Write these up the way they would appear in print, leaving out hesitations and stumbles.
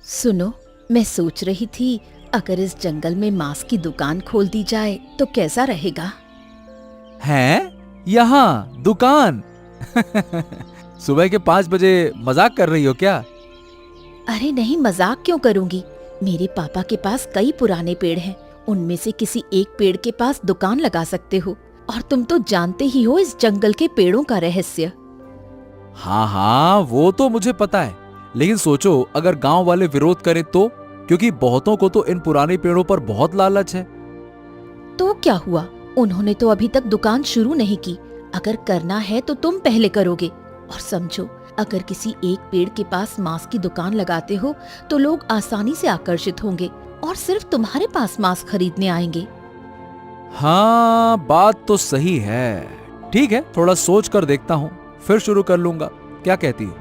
सुनो, मैं सोच रही थी अगर इस जंगल में मांस की दुकान खोल दी जाए तो कैसा रहेगा। हैं? यहाँ दुकान? सुबह के 5 बजे मजाक कर रही हो क्या? अरे नहीं, मजाक क्यों करूंगी। मेरे पापा के पास कई पुराने पेड़ हैं, उनमें से किसी एक पेड़ के पास दुकान लगा सकते हो। और तुम तो जानते ही हो इस जंगल के पेड़ों का रहस्य। हाँ हाँ, वो तो मुझे पता है, लेकिन सोचो अगर गांव वाले विरोध करें तो? क्योंकि बहुतों को तो इन पुराने पेड़ों पर बहुत लालच है। तो क्या हुआ, उन्होंने तो अभी तक दुकान शुरू नहीं की। अगर करना है तो तुम पहले करोगे। और समझो, अगर किसी एक पेड़ के पास मांस की दुकान लगाते हो तो लोग आसानी से आकर्षित होंगे और सिर्फ तुम्हारे पास मांस खरीदने आएंगे। हाँ, बात तो सही है। ठीक है, थोड़ा सोच कर देखता हूँ, फिर शुरू कर लूंगा। क्या कहती हो?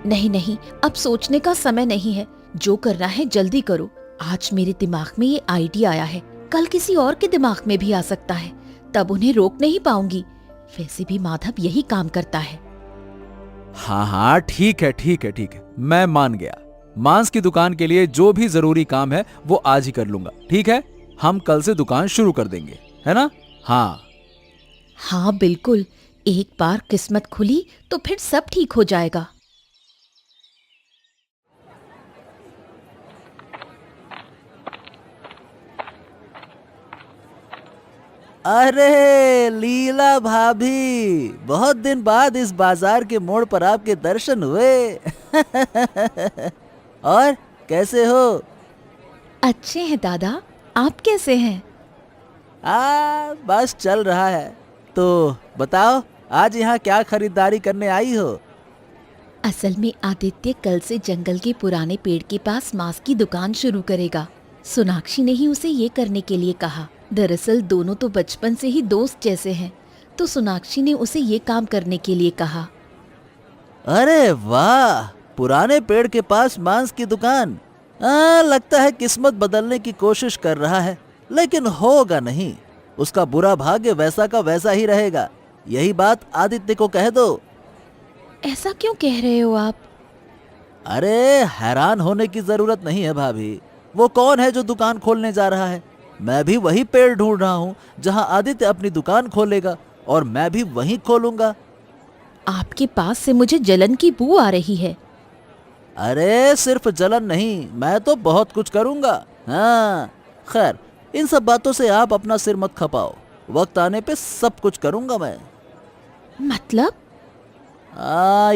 नहीं नहीं, अब सोचने का समय नहीं है। जो करना है जल्दी करो। आज मेरे दिमाग में ये आइडिया आया है, कल किसी और के दिमाग में भी आ सकता है, तब उन्हें रोक नहीं पाऊंगी। वैसे भी माधव यही काम करता है। हाँ हाँ, ठीक है ठीक है ठीक है, मैं मान गया। मांस की दुकान के लिए जो भी जरूरी काम है वो आज ही कर लूंगा। ठीक है, हम कल से दुकान शुरू कर देंगे, है ना? हाँ। हाँ बिल्कुल, एक बार किस्मत खुली तो फिर सब ठीक हो जाएगा। अरे लीला भाभी, बहुत दिन बाद इस बाजार के मोड़ पर आपके दर्शन हुए। और कैसे हो? अच्छे हैं दादा, आप कैसे हैं? बस चल रहा है। तो बताओ, आज यहाँ क्या खरीदारी करने आई हो? असल में आदित्य कल से जंगल के पुराने पेड़ के पास मांस की दुकान शुरू करेगा। सोनाक्षी ने ही उसे ये करने के लिए कहा। दरअसल दोनों तो बचपन से ही दोस्त जैसे हैं, तो सोनाक्षी ने उसे ये काम करने के लिए कहा। अरे वाह, पुराने पेड़ के पास मांस की दुकान। लगता है किस्मत बदलने की कोशिश कर रहा है, लेकिन होगा नहीं। उसका बुरा भाग्य वैसा का वैसा ही रहेगा। यही बात आदित्य को कह दो। ऐसा क्यों कह रहे हो आप? अरे हैरान होने की जरूरत नहीं है भाभी। वो कौन है जो दुकान खोलने जा रहा है? मैं भी वही पेड़ ढूंढ रहा हूँ जहाँ आदित्य अपनी दुकान खोलेगा, और मैं भी वहीं खोलूंगा। आपके पास से मुझे जलन की बू आ रही है। अरे सिर्फ जलन नहीं, मैं तो बहुत कुछ करूंगा। हाँ, खैर, इन सब बातों से आप अपना सिर मत खपाओ। वक्त आने पे सब कुछ करूंगा मैं। मतलब?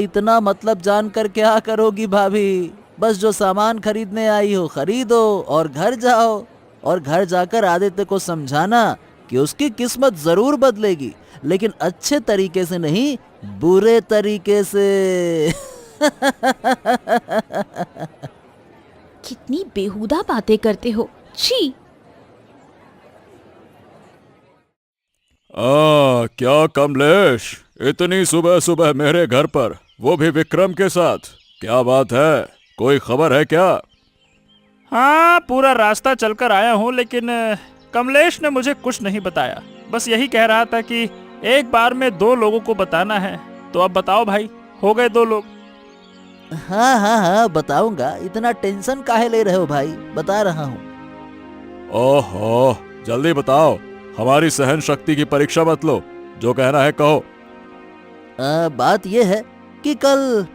इतना मतलब जानकर क्या करोगी भाभी? बस जो सामान खरीदने आई हो खरीदो और घर जाओ। और घर जाकर आदित्य को समझाना कि उसकी किस्मत जरूर बदलेगी, लेकिन अच्छे तरीके से नहीं, बुरे तरीके से। कितनी बेहुदा बातें करते हो, छी। क्या कमलेश, इतनी सुबह सुबह मेरे घर पर, वो भी विक्रम के साथ? क्या बात है, कोई खबर है क्या? हाँ, पूरा रास्ता चलकर आया हूँ, लेकिन कमलेश ने मुझे कुछ नहीं बताया। बस यही कह रहा था कि एक बार में 2 लोगों को बताना है। तो अब बताओ भाई, हो गए 2 लोग? हाँ हाँ हाँ, बताऊंगा। इतना टेंशन काहे ले रहे हो भाई, बता रहा हूँ। ओहो, जल्दी बताओ, हमारी सहन शक्ति की परीक्षा मत लो, जो कहना है कहो। बात यह है कि कल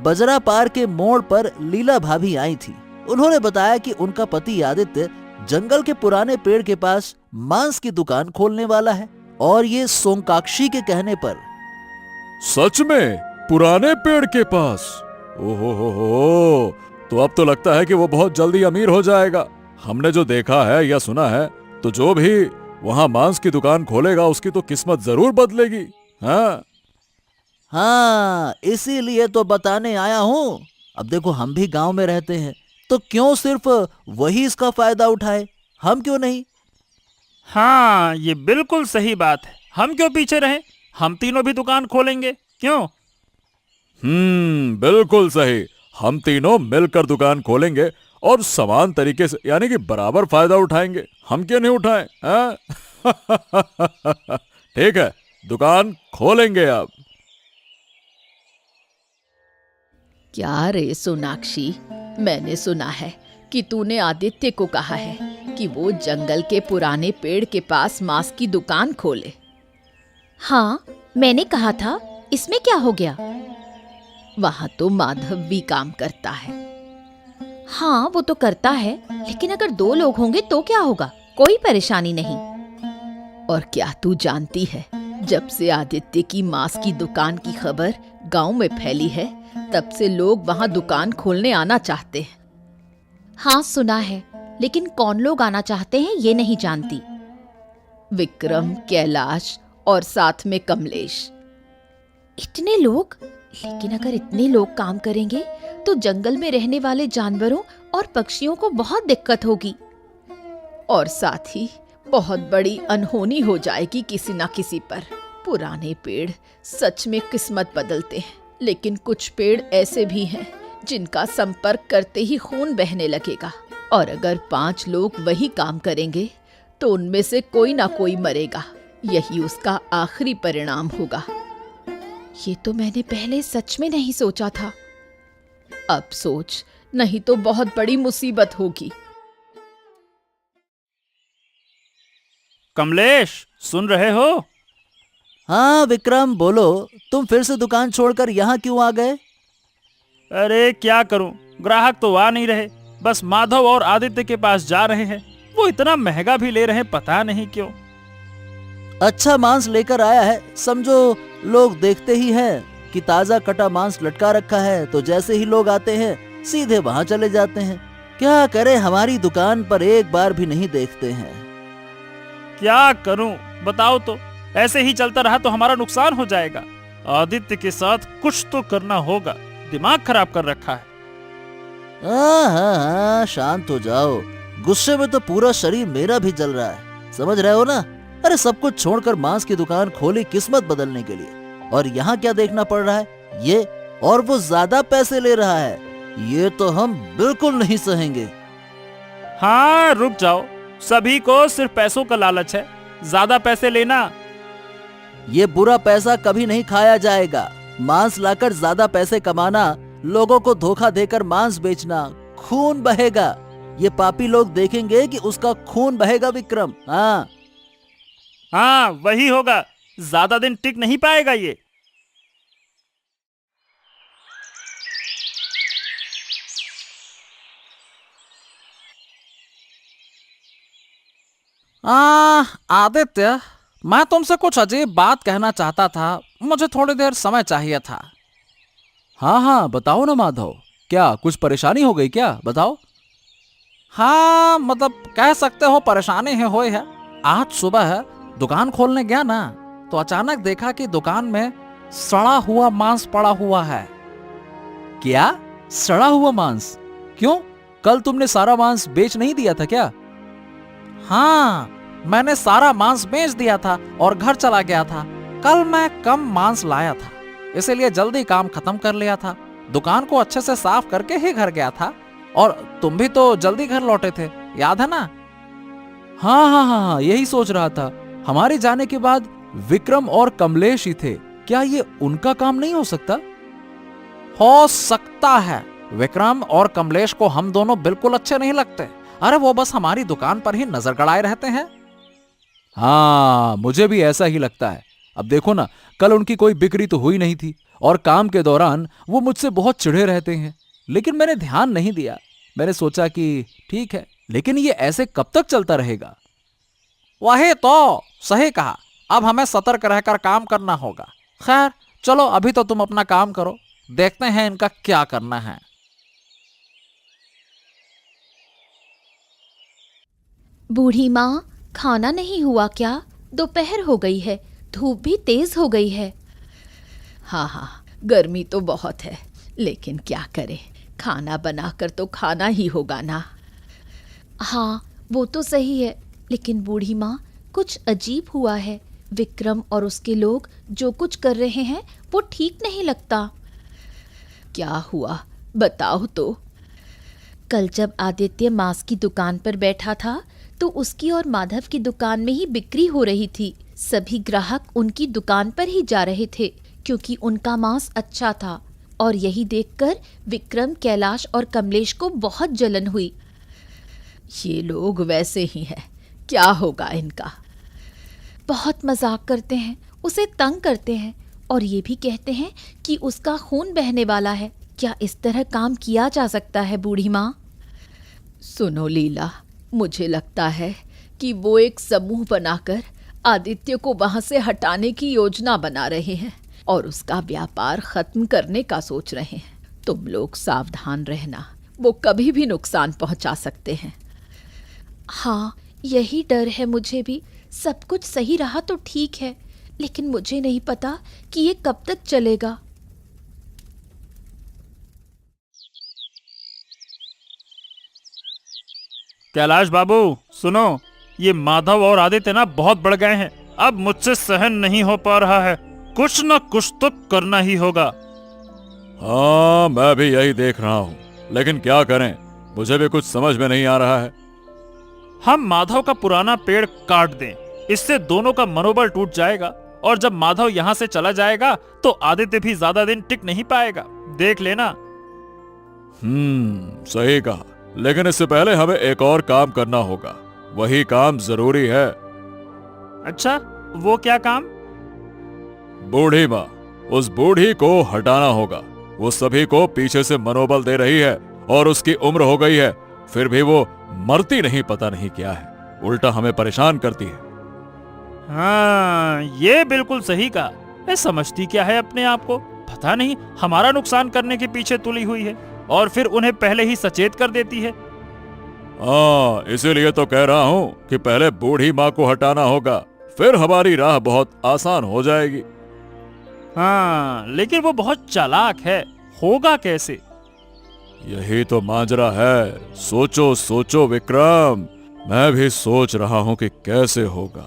बजरा पार के मोड़ पर लीला भाभी आई थी। उन्होंने बताया कि उनका पति आदित्य जंगल के पुराने पेड़ के पास मांस की दुकान खोलने वाला है, और ये सोमकाक्षी के कहने पर। सच में? पुराने पेड़ के पास? ओहो हो, तो अब तो लगता है कि वो बहुत जल्दी अमीर हो जाएगा। हमने जो देखा है या सुना है, तो जो भी वहां मांस की दुकान खोलेगा उसकी तो किस्मत जरूर बदलेगी। हाँ हाँ, इसीलिए तो बताने आया हूँ। अब देखो, हम भी गांव में रहते हैं, तो क्यों सिर्फ वही इसका फायदा उठाए, हम क्यों नहीं? हाँ, ये बिल्कुल सही बात है। हम क्यों पीछे रहें? हम तीनों भी दुकान खोलेंगे, क्यों? बिल्कुल सही। हम तीनों मिलकर दुकान खोलेंगे और समान तरीके से, यानी कि बराबर फायदा उठाएंगे। हम क्यों नहीं उठाएं? हाँ? ठीक है, दुकान खोलेंगे अब। क्या रे सोनाक्षी, मैंने सुना है कि तूने आदित्य को कहा है कि वो जंगल के पुराने पेड़ के पास मांस की दुकान खोले। हाँ, मैंने कहा था, इसमें क्या हो गया? वहां तो माधव भी काम करता है। हाँ, वो तो करता है, लेकिन अगर 2 लोग होंगे तो क्या होगा? कोई परेशानी नहीं। और क्या तू जानती है, जब से आदित्य की मांस की दुकान की खबर गांव में फैली है, तब से लोग वहां दुकान खोलने आना चाहते हैं। हाँ, सुना है, लेकिन कौन लोग आना चाहते हैं ये नहीं जानती। विक्रम, कैलाश और साथ में कमलेश। इतने लोग? लेकिन अगर इतने लोग काम करेंगे तो जंगल में रहने वाले जानवरों और पक्षियों को बहुत दिक्कत होगी, और साथ ही बहुत बड़ी अनहोनी हो जाएगी किसी ना किसी पर। पुराने पेड़ सच में किस्मत बदलते हैं, लेकिन कुछ पेड़ ऐसे भी हैं जिनका संपर्क करते ही खून बहने लगेगा, और अगर 5 लोग वही काम करेंगे तो उनमें से कोई ना कोई मरेगा। यही उसका आखिरी परिणाम होगा। ये तो मैंने पहले सच में नहीं सोचा था। अब सोच, नहीं तो बहुत बड़ी मुसीबत होगी। कमलेश, सुन रहे हो? हाँ विक्रम, बोलो। तुम फिर से दुकान छोड़कर यहाँ क्यों आ गए? अरे क्या करूं, ग्राहक तो आ नहीं रहे। बस माधव और आदित्य के पास जा रहे हैं। वो इतना महंगा भी ले रहे हैं, पता नहीं क्यों। अच्छा मांस लेकर आया है, समझो लोग देखते ही हैं कि ताजा कटा मांस लटका रखा है, तो जैसे ही लोग आते हैं सीधे वहां चले जाते हैं। क्या करें, हमारी दुकान पर एक बार भी नहीं देखते हैं। क्या करूं बताओ तो? ऐसे ही चलता रहा तो हमारा नुकसान हो जाएगा। आदित्य के साथ कुछ तो करना होगा, दिमाग खराब कर रखा है। हाँ, शांत हो जाओ। गुस्से में तो पूरा शरीर मेरा भी जल रहा है, समझ रहे हो ना? अरे सब कुछ छोड़कर मांस की दुकान खोली किस्मत बदलने के लिए, और यहाँ क्या देखना पड़ रहा है? ये, और वो ज्यादा पैसे ले रहा है। ये तो हम बिल्कुल नहीं सहेंगे। हाँ, रुक जाओ। सभी को सिर्फ पैसों का लालच है, ज्यादा पैसे लेना। ये बुरा पैसा कभी नहीं खाया जाएगा। मांस लाकर ज्यादा पैसे कमाना, लोगों को धोखा देकर मांस बेचना, खून बहेगा। ये पापी लोग देखेंगे कि उसका खून बहेगा विक्रम। हाँ, वही होगा। ज्यादा दिन टिक नहीं पाएगा ये। आदित्य, मैं तुमसे कुछ अजीब बात कहना चाहता था। मुझे थोड़ी देर समय चाहिए था। हाँ हाँ, बताओ ना माधव, क्या कुछ परेशानी हो गई क्या? बताओ। हाँ, मतलब कह सकते हो परेशानी है। आज सुबह दुकान खोलने गया ना, तो अचानक देखा कि दुकान में सड़ा हुआ मांस पड़ा हुआ है। क्या? सड़ा हुआ मांस? क्यों? कल तुमने सारा मांस बेच नहीं दिया था क्या? हाँ, मैंने सारा मांस बेच दिया था और घर चला गया था। कल मैं कम मांस लाया था, इसलिए जल्दी काम खत्म कर लिया था। दुकान को अच्छे से साफ करके ही घर गया था। और तुम भी तो जल्दी घर लौटे थे, याद है ना? हाँ, यही सोच रहा था। हमारे जाने के बाद विक्रम और कमलेश ही थे, क्या ये उनका काम नहीं हो सकता? हो सकता है। विक्रम और कमलेश को हम दोनों बिल्कुल अच्छे नहीं लगते। अरे वो बस हमारी दुकान पर ही नजर गड़ाए रहते हैं। हाँ, मुझे भी ऐसा ही लगता है। अब देखो ना, कल उनकी कोई बिक्री तो हुई नहीं थी, और काम के दौरान वो मुझसे बहुत चिढ़े रहते हैं, लेकिन मैंने ध्यान नहीं दिया। मैंने सोचा कि ठीक है, लेकिन ये ऐसे कब तक चलता रहेगा? वही तो, सही कहा। अब हमें सतर्क रहकर काम करना होगा। खैर चलो, अभी तो तुम अपना काम करो, देखते हैं इनका क्या करना है। बूढ़ी माँ, खाना नहीं हुआ क्या? दोपहर हो गई है, धूप भी तेज हो गई है। हाँ, गर्मी तो बहुत है, लेकिन क्या करें, खाना बनाकर तो खाना ही होगा ना। हाँ, वो तो सही है, लेकिन बूढ़ी माँ, कुछ अजीब हुआ है। विक्रम और उसके लोग जो कुछ कर रहे हैं वो ठीक नहीं लगता। क्या हुआ, बताओ तो। कल जब आदित्य मांस की दुकान पर बैठा था, तो उसकी और माधव की दुकान में ही बिक्री हो रही थी। सभी ग्राहक उनकी दुकान पर ही जा रहे थे, क्योंकि उनका मांस अच्छा था। और यही देखकर विक्रम, कैलाश और कमलेश को बहुत जलन हुई। ये लोग वैसे ही हैं, क्या होगा इनका। बहुत मजाक करते हैं, उसे तंग करते हैं और ये भी कहते हैं कि उसका खून बहने वाला है। क्या इस तरह काम किया जा सकता है बूढ़ी माँ? सुनो लीला, मुझे लगता है कि वो एक समूह बनाकर आदित्य को वहां से हटाने की योजना बना रहे हैं और उसका व्यापार खत्म करने का सोच रहे हैं। तुम लोग सावधान रहना, वो कभी भी नुकसान पहुंचा सकते हैं। हाँ, यही डर है मुझे भी। सब कुछ सही रहा तो ठीक है, लेकिन मुझे नहीं पता कि ये कब तक चलेगा। कैलाश बाबू सुनो, ये माधव और आदित्य ना बहुत बढ़ गए हैं। अब मुझसे सहन नहीं हो पा रहा है, कुछ न कुछ तो करना ही होगा। हाँ, मैं भी यही देख रहा हूँ, लेकिन क्या करें, मुझे भी कुछ समझ में नहीं आ रहा है। हम माधव का पुराना पेड़ काट दें, इससे दोनों का मनोबल टूट जाएगा और जब माधव यहाँ से चला जाएगा तो आदित्य भी ज्यादा दिन टिक नहीं पाएगा, देख लेना। सही कहा, लेकिन इससे पहले हमें एक और काम करना होगा। वही काम जरूरी है। अच्छा, वो क्या काम? बूढ़ी माँ, उस बूढ़ी को हटाना होगा। वो सभी को पीछे से मनोबल दे रही है और उसकी उम्र हो गई है, फिर भी वो मरती नहीं, पता नहीं क्या है, उल्टा हमें परेशान करती है। हाँ, ये बिल्कुल सही कहा। ये समझती क्या है अपने आप को, पता नहीं हमारा नुकसान करने के पीछे तुली हुई है और फिर उन्हें पहले ही सचेत कर देती है। हाँ, इसीलिए तो कह रहा हूँ कि पहले बूढ़ी माँ को हटाना होगा, फिर हमारी राह बहुत आसान हो जाएगी। हाँ, लेकिन वो बहुत चालाक है, होगा कैसे? यही तो माजरा है। सोचो सोचो विक्रम, मैं भी सोच रहा हूं कि कैसे होगा।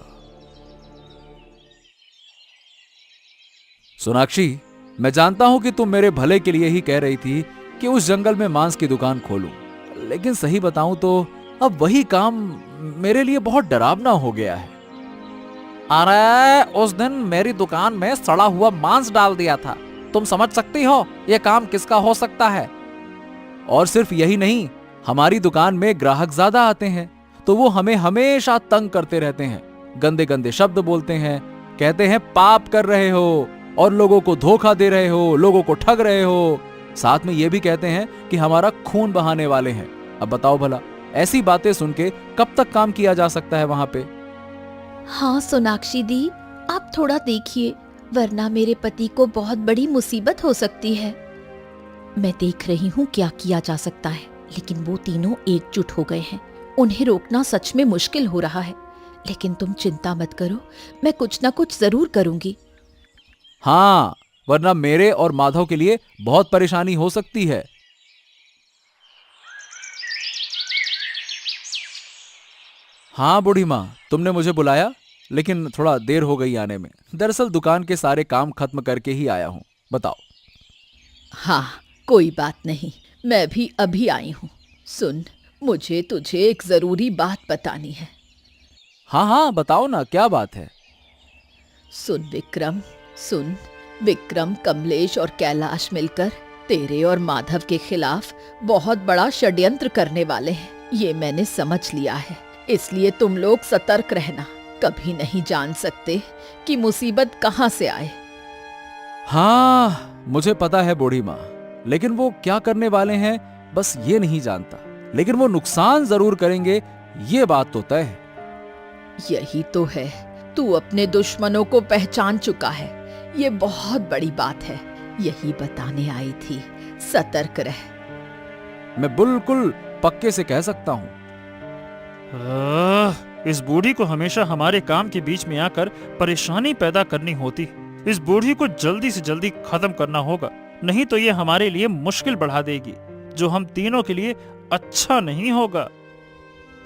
सोनाक्षी, मैं जानता हूं कि तुम मेरे भले के लिए ही कह रही थी कि उस जंगल में मांस की दुकान खोलूं, लेकिन सही बताऊं तो अब वही काम मेरे लिए बहुत डरावना हो गया है। अरे, उस दिन मेरी दुकान में सड़ा हुआ मांस डाल दिया था। तुम समझ सकती हो यह काम किसका हो सकता है? और सिर्फ यही नहीं, हमारी दुकान में ग्राहक ज्यादा आते हैं तो वो हमें हमेशा तंग करते रहते हैं, गंदे गंदे शब्द बोलते हैं, कहते हैं पाप कर रहे हो और लोगों को धोखा दे रहे हो, लोगों को ठग रहे हो। साथ में ये भी कहते हैं कि हमारा खून बहाने वाले हैं। अब बताओ भला, ऐसी बातें सुन के कब तक काम किया जा सकता है वहां पे? हाँ सोनाक्षी दी, आप थोड़ा देखिए, वरना मेरे पति को बहुत बड़ी मुसीबत हो सकती है। मैं देख रही हूँ क्या किया जा सकता है, लेकिन वो तीनों एकजुट हो गए हैं। उन्हें रोकना सच में मुश्किल हो रहा है, लेकिन तुम चिंता मत करो, मैं कुछ ना कुछ जरूर करूंगी। हाँ, वरना मेरे और माधव के लिए बहुत परेशानी हो सकती है। हाँ बूढ़ी माँ, तुमने मुझे बुलाया, लेकिन थोड़ा देर हो गई आने में। दरअसल दुकान के सारे काम खत्म करके ही आया हूँ। बताओ। हाँ, कोई बात नहीं, मैं भी अभी आई हूँ। सुन, मुझे तुझे एक जरूरी बात बतानी है। हाँ हाँ, बताओ ना, क्या बात है? सुन विक्रम, सुन, विक्रम, कमलेश और कैलाश मिलकर तेरे और माधव के खिलाफ बहुत बड़ा षड्यंत्र करने वाले हैं। ये मैंने समझ लिया है, इसलिए तुम लोग सतर्क रहना। कभी नहीं जान सकते कि मुसीबत कहाँ से आए। हाँ, मुझे पता है बूढ़ी माँ, लेकिन वो क्या करने वाले हैं बस ये नहीं जानता। लेकिन वो नुकसान जरूर करेंगे, ये बात तो तय है। यही तो है, तू अपने दुश्मनों को पहचान चुका है, ये बहुत बड़ी बात है। यही बताने आई थी, सतर्क रह। मैं बिल्कुल पक्के से कह सकता हूँ। इस बूढ़ी को हमेशा हमारे काम के बीच में आकर परेशानी पैदा करनी होती। इस बूढ़ी को जल्दी से जल्दी खत्म करना होगा, नहीं तो ये हमारे लिए मुश्किल बढ़ा देगी, जो हम तीनों के लिए अच्छा नहीं होगा।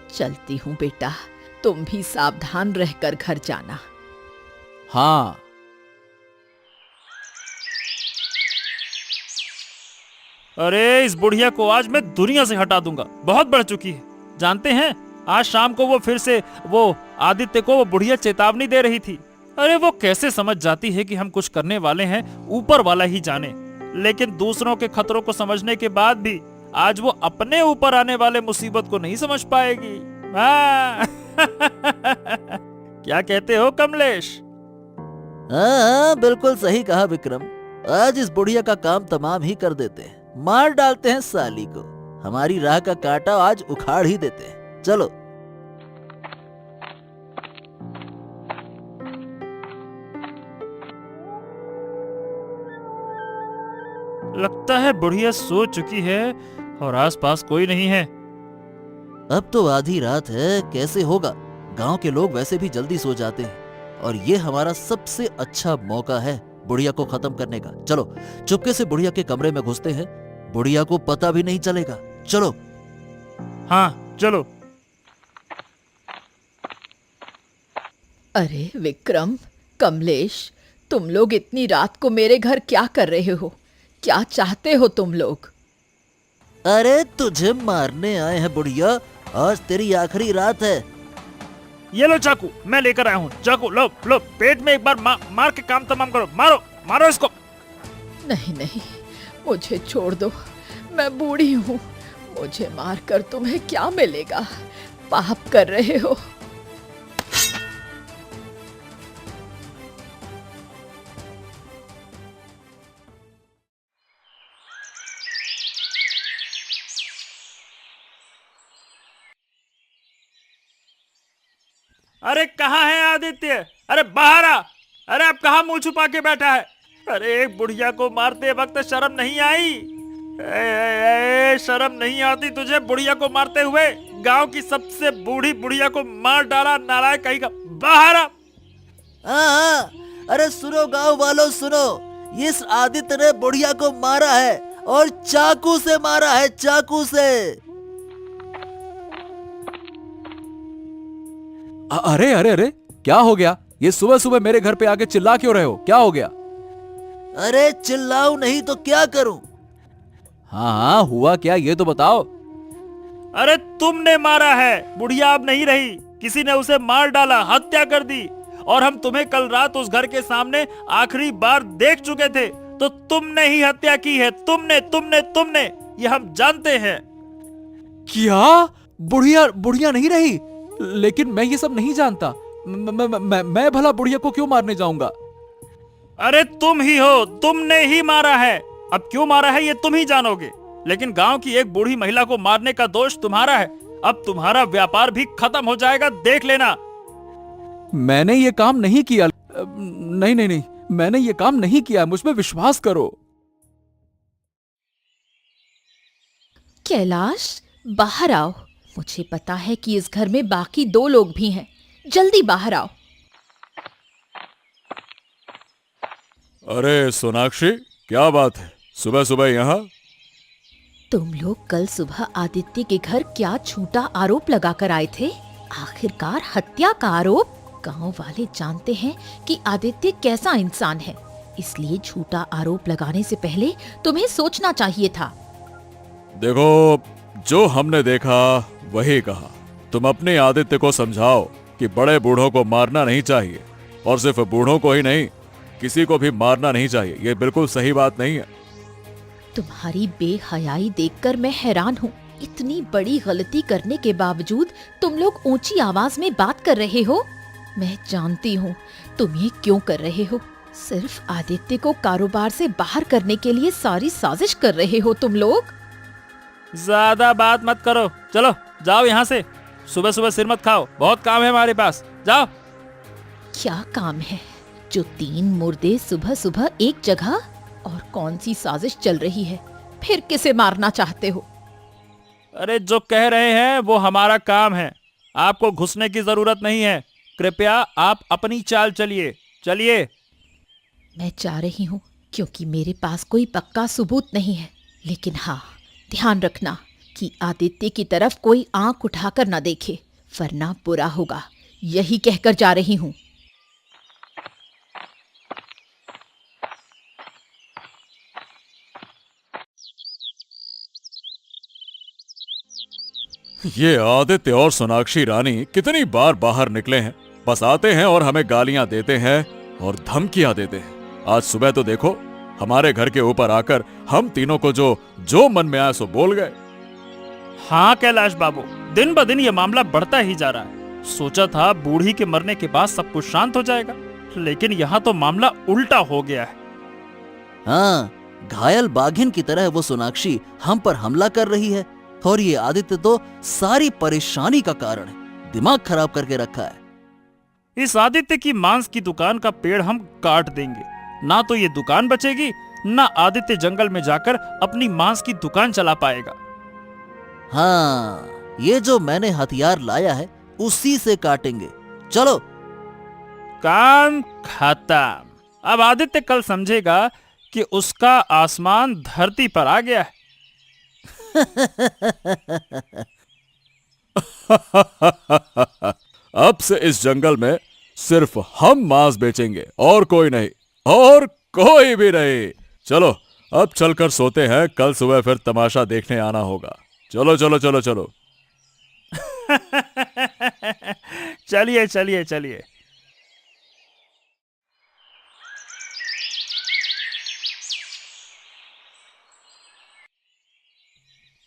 चलती हूँ बेटा, तुम भी सावधान रहकर घर जाना। हाँ। अरे, इस बुढ़िया को आज मैं दुनिया से हटा दूंगा, बहुत बढ़ चुकी है। जानते हैं, आज शाम को वो फिर से वो आदित्य को वो बुढ़िया चेतावनी दे रही थी। अरे वो कैसे समझ जाती है कि हम कुछ करने वाले हैं, ऊपर वाला ही जाने। लेकिन दूसरों के खतरों को समझने के बाद भी आज वो अपने ऊपर आने वाले मुसीबत को नहीं समझ पाएगी। हाँ। क्या कहते हो कमलेश? हाँ, बिल्कुल सही कहा विक्रम। आज इस बुढ़िया का काम तमाम ही कर देते हैं, मार डालते हैं साली को, हमारी राह का कांटा आज उखाड़ ही देते हैं। चलो। लगता है बुढ़िया सो चुकी है और आसपास कोई नहीं है। अब तो आधी रात है, कैसे होगा? गांव के लोग वैसे भी जल्दी सो जाते हैं और ये हमारा सबसे अच्छा मौका है बुढ़िया को खत्म करने का। चलो चुपके से बुढ़िया के कमरे में घुसते हैं, बुढ़िया को पता भी नहीं चलेगा। चलो। हाँ चलो। अरे विक्रम, कमलेश, तुम लोग इतनी रात को मेरे घर क्या कर रहे हो? क्या चाहते हो तुम लोग? अरे तुझे मारने आए हैं बुढ़िया, आज तेरी आखिरी रात है। ये लो चाकू, मैं लेकर आया हूँ। चाकू लो लो, पेट में एक बार मार के काम तमाम करो। मारो मारो इसको। नहीं नहीं, मुझे छोड़ दो, मैं बूढ़ी हूँ, मुझे मारकर तुम्हें क्या मिलेगा? पाप कर रहे हो। अरे कहाँ है आदित्य? अरे बाहर आ। अरे अब कहाँ मुंह छुपा के बैठा है? अरे एक बुढ़िया को मारते वक्त शर्म नहीं आई? शर्म नहीं आती तुझे बुढ़िया को मारते हुए? गांव की सबसे बूढ़ी बुढ़िया को मार डाला, नालायक कहीं का। बाहर आ। हाँ, अरे सुनो गांव वालों, सुनो, इस आदित्य ने बुढ़िया को मारा है और चाकू से मारा है, चाकू से। अरे अरे अरे, क्या हो गया? ये सुबह सुबह मेरे घर पे आके चिल्ला क्यों रहे हो? क्या हो गया? अरे चिल्लाऊं नहीं तो क्या करूं? हाँ हाँ, हुआ क्या ये तो बताओ। अरे तुमने मारा है, बुढ़िया अब नहीं रही, किसी ने उसे मार डाला, हत्या कर दी। और हम तुम्हें कल रात उस घर के सामने आखिरी बार देख चुके थे, तो तुमने ही हत्या की है। तुमने तुमने तुमने, ये हम जानते हैं। क्या? बुढ़िया बुढ़िया नहीं रही? लेकिन मैं ये सब नहीं जानता। मैं भला बुढ़िया को क्यों मारने जाऊंगा? अरे तुम ही हो, तुमने ही मारा है। अब क्यों मारा है ये तुम ही जानोगे, लेकिन गांव की एक बूढ़ी महिला को मारने का दोष तुम्हारा है। अब तुम्हारा व्यापार भी खत्म हो जाएगा, देख लेना। मैंने ये काम नहीं किया। नहीं नहीं नहीं, मैंने ये काम नहीं किया, मुझ पे विश्वास करो। कैलाश, बाहर आओ। मुझे पता है कि इस घर में बाकी 2 लोग भी हैं। जल्दी बाहर आओ। अरे सोनाक्षी, क्या बात है सुबह सुबह यहाँ? तुम लोग कल सुबह आदित्य के घर क्या झूठा आरोप लगाकर आए थे? आखिरकार हत्या का आरोप। गांव वाले जानते हैं कि आदित्य कैसा इंसान है, इसलिए झूठा आरोप लगाने से पहले तुम्हें सोचना चाहिए था। देखो, जो हमने देखा वही कहा। तुम अपने आदित्य को समझाओ कि बड़े बूढ़ों को मारना नहीं चाहिए, और सिर्फ बूढ़ों को ही नहीं, किसी को भी मारना नहीं चाहिए। ये बिल्कुल सही बात नहीं है। तुम्हारी बेहयाई देखकर मैं हैरान हूँ। इतनी बड़ी गलती करने के बावजूद तुम लोग ऊंची आवाज में बात कर रहे हो। मैं जानती हूँ तुम ये क्यों कर रहे हो। सिर्फ आदित्य को कारोबार से बाहर करने के लिए सारी साजिश कर रहे हो तुम लोग। ज्यादा बात मत करो, चलो जाओ यहाँ से। सुबह सुबह सिर मत खाओ, बहुत काम है हमारे पास, जाओ। क्या काम है जो 3 मुर्दे सुबह सुबह एक जगह? और कौन सी साजिश चल रही है? फिर किसे मारना चाहते हो? अरे जो कह रहे हैं वो हमारा काम है, आपको घुसने की जरूरत नहीं है। कृपया आप अपनी चाल चलिए, चलिए। मैं जा रही हूँ क्योंकि मेरे पास कोई पक्का सबूत नहीं है। लेकिन हाँ, ध्यान रखना कि आदित्य की तरफ कोई आंख उठाकर न देखे, वरना बुरा होगा। यही कहकर जा रही हूँ। ये आदित्य और सोनाक्षी रानी कितनी बार बाहर निकले हैं, बस आते हैं और हमें गालियां देते हैं और धमकियां देते हैं। आज सुबह तो देखो, हमारे घर के ऊपर आकर हम तीनों को जो जो मन में आया सो बोल गए। हाँ कैलाश बाबू, दिन ब दिन ये मामला बढ़ता ही जा रहा है। सोचा था बूढ़ी के मरने के बाद सब कुछ शांत हो जाएगा, लेकिन यहाँ तो मामला उल्टा हो गया है। हाँ, घायल बाघिन की तरह वो सोनाक्षी हम पर हमला कर रही है, और ये आदित्य तो सारी परेशानी का कारण है। दिमाग खराब करके रखा है। इस आदित्य की मांस की दुकान का पेड़ हम काट देंगे, ना तो ये दुकान बचेगी, ना आदित्य जंगल में जाकर अपनी मांस की दुकान चला पाएगा। हाँ, ये जो मैंने हथियार लाया है उसी से काटेंगे। चलो। काम खत्म। अब आदित्य कल समझेगा कि उसका आसमान धरती पर आ गया है। अब से इस जंगल में सिर्फ हम मांस बेचेंगे और कोई नहीं, और कोई भी नहीं। चलो अब चलकर सोते हैं, कल सुबह फिर तमाशा देखने आना होगा। चलो चलो चलो चलो। चलिए चलिए चलिए।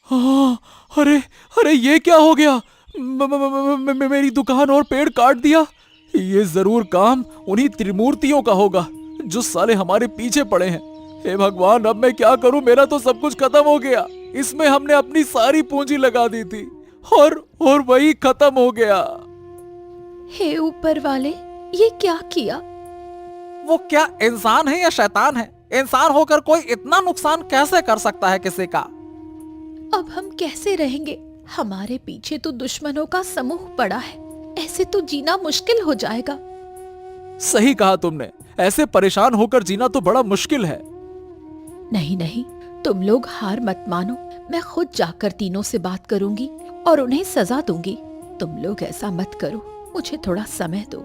हाँ, अरे अरे ये क्या हो गया? मेरी दुकान और पेड़ काट दिया। ये जरूर काम उन्हीं त्रिमूर्तियों का होगा जो साले हमारे पीछे पड़े हैं। हे भगवान, अब मैं क्या करूं? मेरा तो सब कुछ खत्म हो गया। इसमें हमने अपनी सारी पूंजी लगा दी थी और वही खत्म हो गया। हे ऊपर वाले, ये क्या किया? वो क्या इंसान है या शैतान है? इंसान होकर कोई इतना नुकसान कैसे कर सकता है किसी का? अब हम कैसे रहेंगे? हमारे पीछे तो दुश्मनों का समूह पड़ा है। ऐसे तो जीना मुश्किल हो जाएगा। सही कहा तुमने, ऐसे परेशान होकर जीना तो बड़ा मुश्किल है। नहीं नहीं, तुम लोग हार मत मानो। मैं खुद जाकर तीनों से बात करूंगी और उन्हें सजा दूंगी। तुम लोग ऐसा मत करो, मुझे थोड़ा समय दो।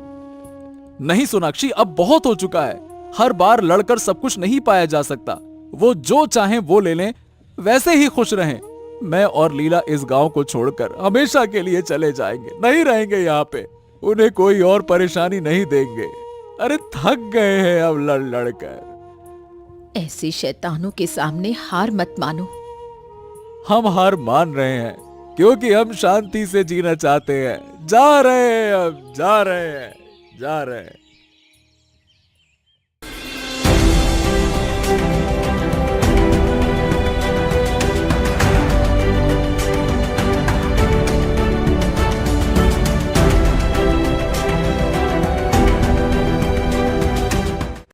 नहीं सोनाक्षी, अब बहुत हो चुका है। हर बार लड़कर सब कुछ नहीं पाया जा सकता। वो जो चाहें वो ले लें, वैसे ही खुश रहें। मैं और लीला इस गांव को छोड़कर हमेशा के लिए चले जाएंगे, नहीं रहेंगे यहाँ पे। उन्हें कोई और परेशानी नहीं देंगे। अरे थक गए हैं अब लड़ लड़कर। ऐसे शैतानों के सामने हार मत मानो। हम हार मान रहे हैं क्योंकि हम शांति से जीना चाहते हैं। जा रहे हैं, अब जा रहे हैं, जा रहे हैं।